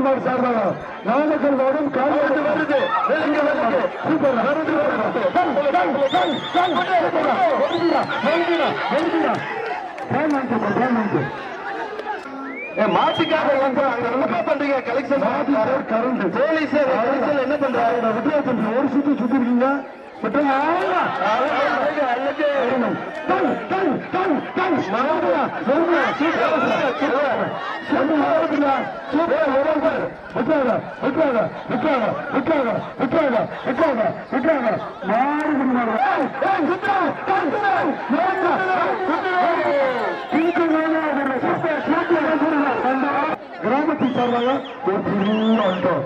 மாடு சார்பாக நாமக்கல் மாவட்டம் காலையில் வருது. சூப்பர் மாட்டுக்காக பண்றீங்க கலெக்ஷன் கரண்ட் என்ன பண்றாங்க ஒரு சுத்தி சுத்தி இருக்கீங்க கிராமத்தின் சார்பாக ஒரு பெரிய அண்டோம்.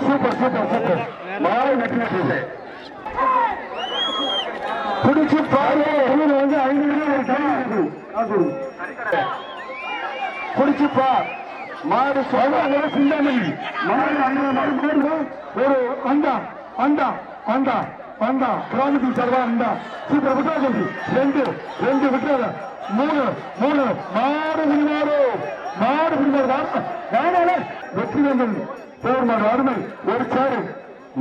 சூப்பர் சூப்பர் சூப்பர் மாலை வெற்றி பிடிச்சு பாரு. வந்து 500 பிடிச்சுப்பா மாடு சிந்தாமணி மாடு ஒரு அண்டா அண்டா அண்டா அண்டா கிராமத்தின் சார்பா அண்டா சூப்பர் விட்டாது. 2 விட்டாத 3 மாடு விடுவாரோ மாடு விடுவார் வெற்றி வேண்டும். போர் மாடு அருமை ஒரு சாரு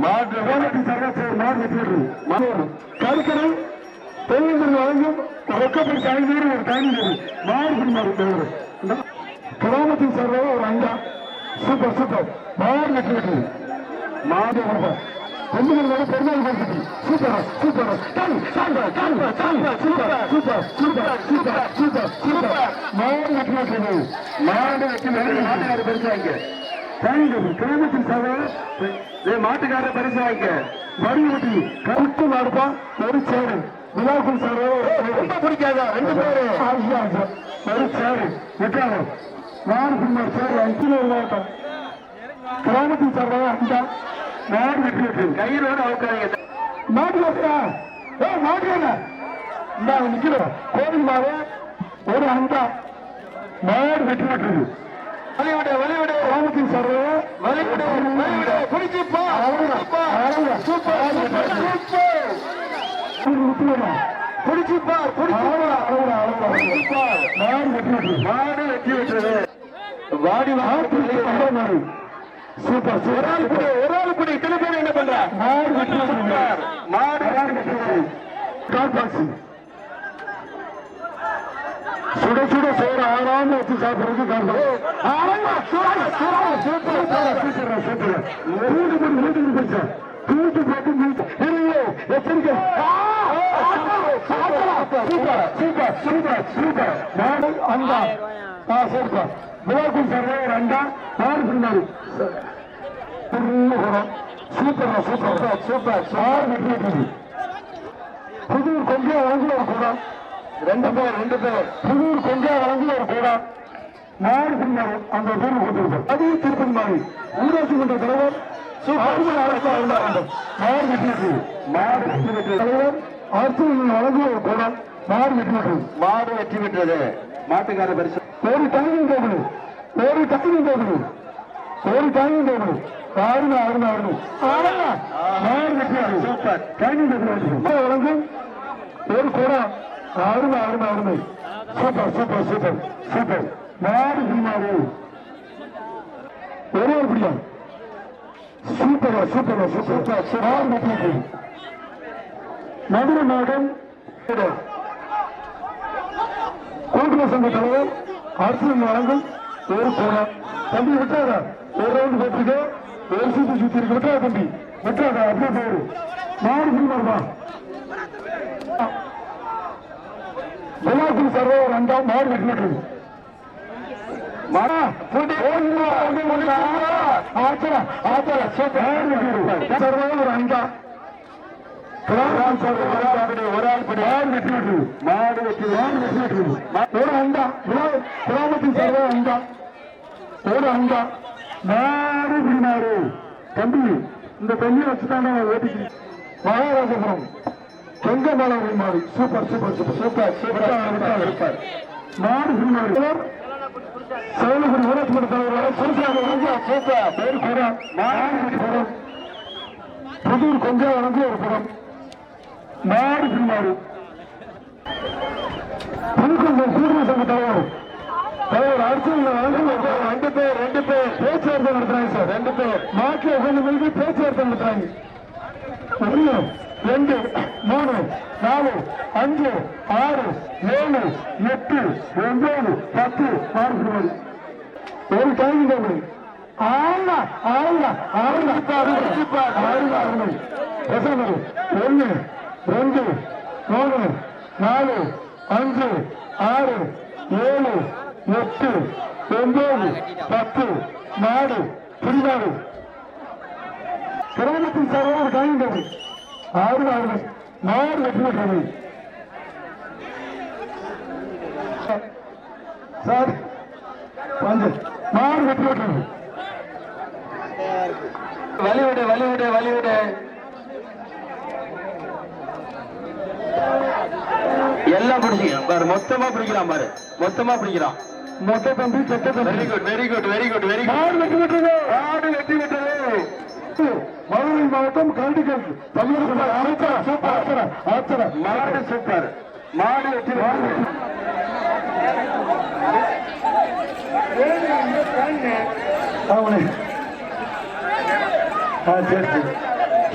மாடு மாடு வெற்றி கருக்கரை தொழில் வழங்கும் ரொக்கப்படி 500 ஒரு டைம் மாடு விடுவார். கிராமத்தின் சார்பாக ஒரு அண்டா சூப்பர் சூப்பர் மாடு வெற்றி மாடு பெண்களோட பெருமாள் பரிசு super super super super super super super super மாடு வெற்றி மாடு வெற்றி மாட்டுக்கார பரிசு வாங்க. கிராமத்தின் சார்பாக மாட்டுக்கார பரிசு வாங்க. வடிவட்டி கருத்து மாடுப்பா ஒரு சேரு விழாக்குள் சார்பாக பிடிக்காதா 2 பேரு ஒரு சேரு வெட்டாங்க. மாடு பின்னர் சேரு 5 மாவட்டம் கிராமத்தின் சார்பாக அண்டா மாடு வெற்றி வெற்றி கையிலோட அவுக்காங்க. மாடு வெட்டா மாடு நிக்கிறோம். கோவில் மாடு ஒரு அண்டா மாடு வெற்றி வெற்றி வலிவிட கிராமத்தின் சார்பாக வலிவிட பிடிச்சுப்பா பிடிச்சுப்பா மாடு வெற்றி வெற்றது வாடி மாடு சூப்பர் ஒரு ஆள் படி இத்தனை பேர் என்ன பண்ற மாடு வெற்றி மாடு சுட சுட சோறு ஆறாம வச்சு சாப்பிடுறது எச்சரிக்கை அண்டா சரிப்பா விழாக்கும் சார் ஒரு அண்டா மாடு பின்னாடி சூப்பர் சூப்பர் சூப்பர் மாடு வெற்றி புதூர் கொஞ்சம் வழங்கி ஒரு கூடம் 2 பேர் புதூர் கொஞ்சம் வழங்கி ஒரு கூடம் மாடு பின்னாடி அந்த ஊர் கொடுத்துருக்கோம். அதையும் திருப்பதி மாறி ஊராட்சி மன்ற தலைவர் மாடு வெற்றி மாடு வெற்றி தலைவர் அரசு வழங்கி ஒரு கூடம் மாடு வெற்றி பெற்றது மாட்டுக்கார பரிசு. ஒரு டைமிங் போகணும் சூப்பர் டைமிங் வழங்கும் ஒரு கூடம் அருமை சூப்பர் சூப்பர் சூப்பர் சூப்பர் மாடு மாடு ஒரே ஒரு பிடிக்கும் super super super super Madurai மாவட்டம் கூட்டுறவு சங்க தலைவர் அரசு வழங்கும் ஒரு கூடம். தம்பி விட்டாரா ஒரு ரவுண்ட் போட்டுக்க ஒரு சுத்தி இருக்கு விட்டாரா தம்பி விட்டாரா அப்படியே போயிரு மாடு பிடிமாருமா விழாக்குள் சர்வ ஒரு அண்டா மாடு வெட்டி ஒரு அண்டா ஒரு ஆள் படி மாடு வெற்றி ஒரு அண்டா கிராமத்தின் சர்வ அண்டா ஒரு அண்டா மாடு பிடிமாறு தம்பி இந்த தண்ணியை வச்சுதான் ஓட்டிக்கு மகாராஜபுரம் செங்கமலை மாடு super super super super super மாடு பிடிமாறு சோழபுரி ஊராட்சி மன்ற தலைவர் சூப்பர் பேர் புறம் மாடு புறம் புதூர் கொஞ்சம் வழங்கி ஒரு புறம் மாடு பிடிமாறு புதுக்கொண்டை கூட்டுறவு சங்க தலைவர் ரெண்டு பேர் பேச்சுவார்த்தை நடத்துறாங்க சார். 2 பேர் மாட்டில் உட்காந்து பேச்சுவார்த்தை நடத்துறாங்க. 1 2 3 4 5 6 7 8 9 10 மாறுபடுவது ஒரு டைம். ஆமா ஆமா ஆறு 1 2 3 4 5 6 7 8 9 10 நாடு புரிவாடு கிராமத்தின் சார்பாக காய்ந்தது 6 நாடு வெற்றி பெற்றது சார். நாடு வெற்றி பெற்றது. வலிவிடு வலிவிடு வலிவிடு எல்லாம் பிடிச்சிக்கலாம் பாரு. மொத்தமா பிடிக்கிறான் பாரு. மொத்தமா பிடிக்கிறான். மொத்த தம்பி செட்ட தம்பி. Very good very good very good very good. நாடு வெற்றி பெற்றது. நாடு வெற்றி பெற்றது. மதுரை மாவட்டம் கல்விகள் தமிழக அமைச்சர் சூப்பர் ஆச்சர மாடு சூப்பர் மாடு வெற்றி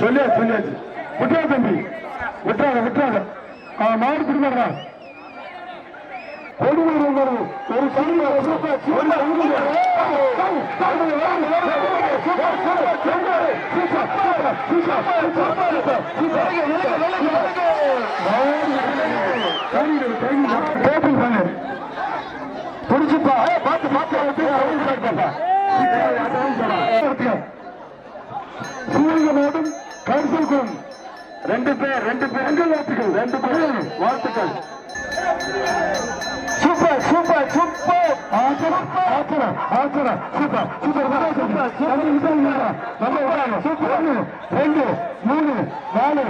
சொல்லியாச்சு. விட்டுறா தம்பி விட்டுறாங்க. மாடு பிடிக்கிறா கொடுமை ஒரு பிடிச்சுப்பா பார்த்து சூரிய மாவட்டம் கரிசல்குளம் 2 பேர் எங்கள் வாழ்த்துக்கள். சூப்பர் சூப்பர் சூப்பர் ஆச்சரா சூப்பர் சூப்பர் 2 3 4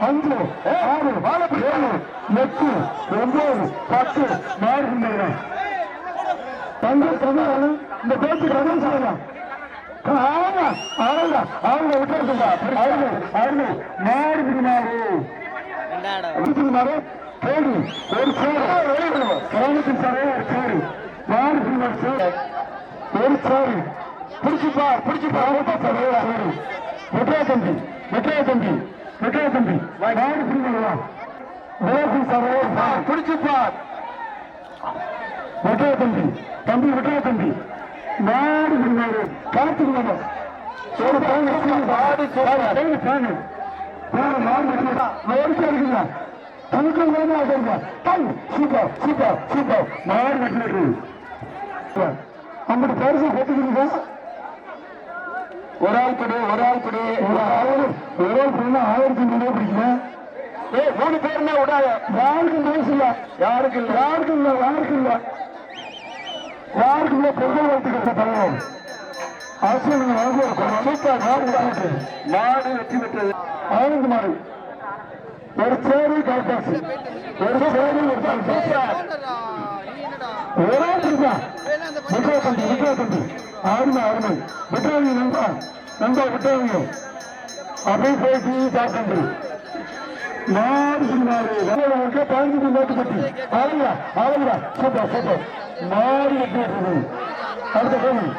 5 6 7 8 9 10 மாறுகின்றன. இந்த பேச்சு பதில் சொல்லலாம். அவங்க விட்டுருக்குங்க. மாடு கேடு ஒரு சேரு கிராமத்தின் சாரே ஒரு சேரு மாடு ஒரு சேரு பிடிச்சுப்பா சேரு வெற்றியா தம்பி மாடு பிடிங்களா சாரே பிடிச்சுப்பா வெற்றியா தம்பி மாடு பிடிமாறு காத்துக்கணும். மாடு இருக்குங்க. நம்முடைய பரிசு போட்டுக்கிறீங்க. ஒரு ஆள் படி 1500 பிடிக்கணும். 3 பேருமே விடாத. யாருக்கும் பரிசு இல்ல. யாருக்கும் இல்ல பொங்கல் வாழ்த்துக்கிட்ட தலைவர் அரசு மாடு வெற்றி பெற்றது. ஆனந்த் மாடு ஒரு சேரு கால்பாசு ஒரு சேரு ஒரு தம்பி அருமை விட்டுறாங்க நண்பா விட்டுறாங்க. அப்படியே போயிட்டு சாப்பிட்டு மாடு 15 நோட்டு கட்டி ஆளுங்களா சூப்பர் மாடு வெற்றி பெற்றது. அடுத்த போகணும்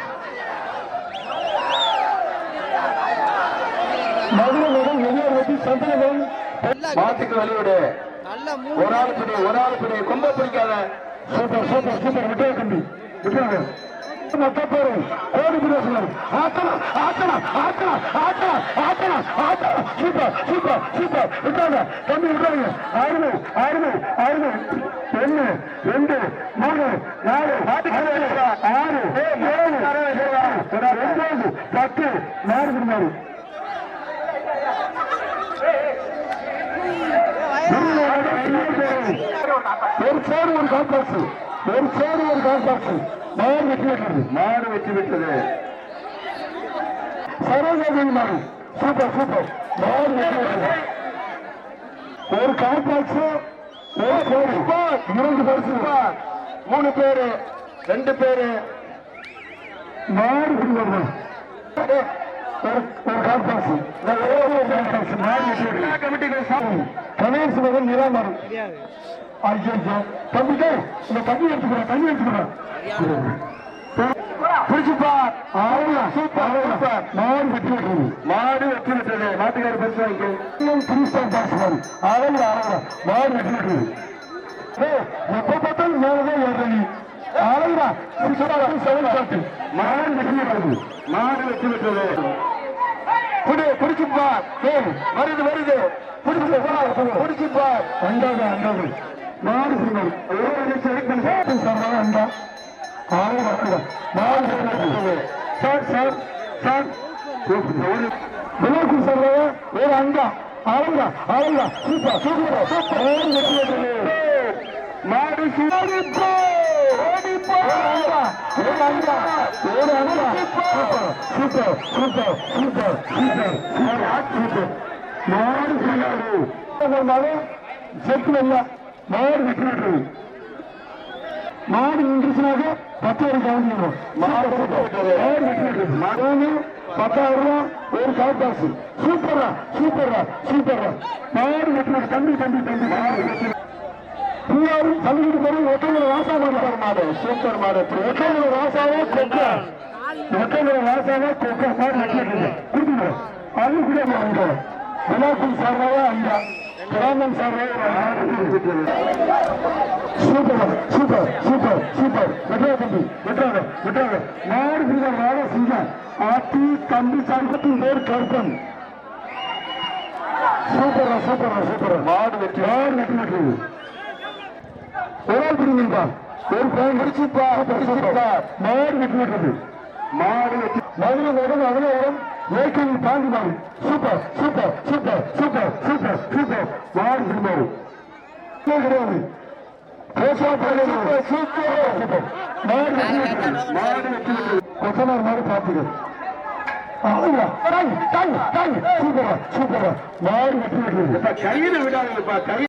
மதுரை மேடம் எதிர் வெட்டி சந்தனம் மாட்டுக்கு வழிவிடு. ஒரு ஆள் பிடி கொம்ப பிடிக்காத. சூப்பர் விட்டுற தம்பி விட்டுறாங்க. மொத்த பேரு கோடி பிடிவார். சூப்பர் விட்டாங்க தம்பி விட்டுறாங்க. 6 1 2 3 4 6 7 9 10 மாறு பிடிமாறு. ஒரு சேரு ஒரு கால்பாக்ஸ் மாடு வெற்றி பெற்றது. சரோஜாதேவி மாடு சூப்பர் மாடு வெற்றி பெற்றது. ஒரு கால்பாக்ஸ் ஒரு சேரு 2 பரிசு 3 பேரு 2 பேரு மாடு பிடிவார்கள். ஒரு கால்பாசு கணேஷ் மகன் நிராமரம். ஐயோ தம்பிக்கே இந்த தண்ணி எடுத்துக்கிறேன், தண்ணி எடுத்துக்கிறேன். பிடிச்சுப்பார். மாடு வெற்றி விட்டது, மாடு வெற்றி விட்டது. மாட்டுக்கார பரிசு வாங்கிக்க. அழகு அழகா மாடு வெற்றி விட்டது. எப்ப பார்த்தாலும் மேலதான் ஏறி அழகா மாடு வெற்றி விட்டது, மாடு வெற்றி விட்டது. பிடிச்சுப்பார். வருது வருது பிடிச்சுப்பார். அண்டாது அண்டாது மாடு அண்டா சார் சார் சார் வினோக்கு சொல்ற ஒரு அண்டா ஆளுங்க ஆளுங்க சூப்பர் சூப்பர் மாடு super super super super super மாடு சொன்னாரு செட்டு இல்ல மாடு வெற்றி விட்டுரு. மாடு நின்றுச்சுனாக்க 10,000 கவனிக்கணும். மாடு வெற்றி 10,000 ரூபாய் ஒரு கால்பாசு. சூப்பரா சூப்பரா சூப்பரா மாடு வெற்றி. தம்பி தம்பி தம்பி எல்லாரும் தள்ளிட்டு போய் ஒட்டங்களை ராசா மாட்டார். மாடு சூப்பர் மாடு. ஒட்டங்களை ராசாவா கொக்க, ஒட்டங்களை ராசாவா கொக்க மாடு வெற்றி கொடுத்துங்க. அது கூட வாங்கிக்கணும். வினாக்கும் சார்பாக அண்டா கிராமம் சார்பாக சூப்பர் சூப்பர் சூப்பர் சூப்பர். வெட்டாத தம்பி வெட்டாத வெட்டாத மாடு வீரர் வாழ செஞ்ச ஆட்டி தம்பி சார்பத்தின் பேர் கருப்பன். சூப்பரா சூப்பரா சூப்பரா மாடு வெற்றி. மாடு வெற்றி வெட்டுறது ஒரு ஆள் பிடிங்கப்பா. ஒரு பையன் முடிச்சுப்பா மாடு வெற்றி வெட்டுறது. மாடு வெற்றி மதுரை வரும் அதுல வரும் ஏற்கனவே தாண்டி மாடு. Super super super super super super மாடு திரும்பாரு கிடையாது. கொத்தனார் மாடு பார்த்துக்க. சூப்பரா சூப்பரா மாடு வெற்றி வெட்டுறது. கையில விடாதுப்பா.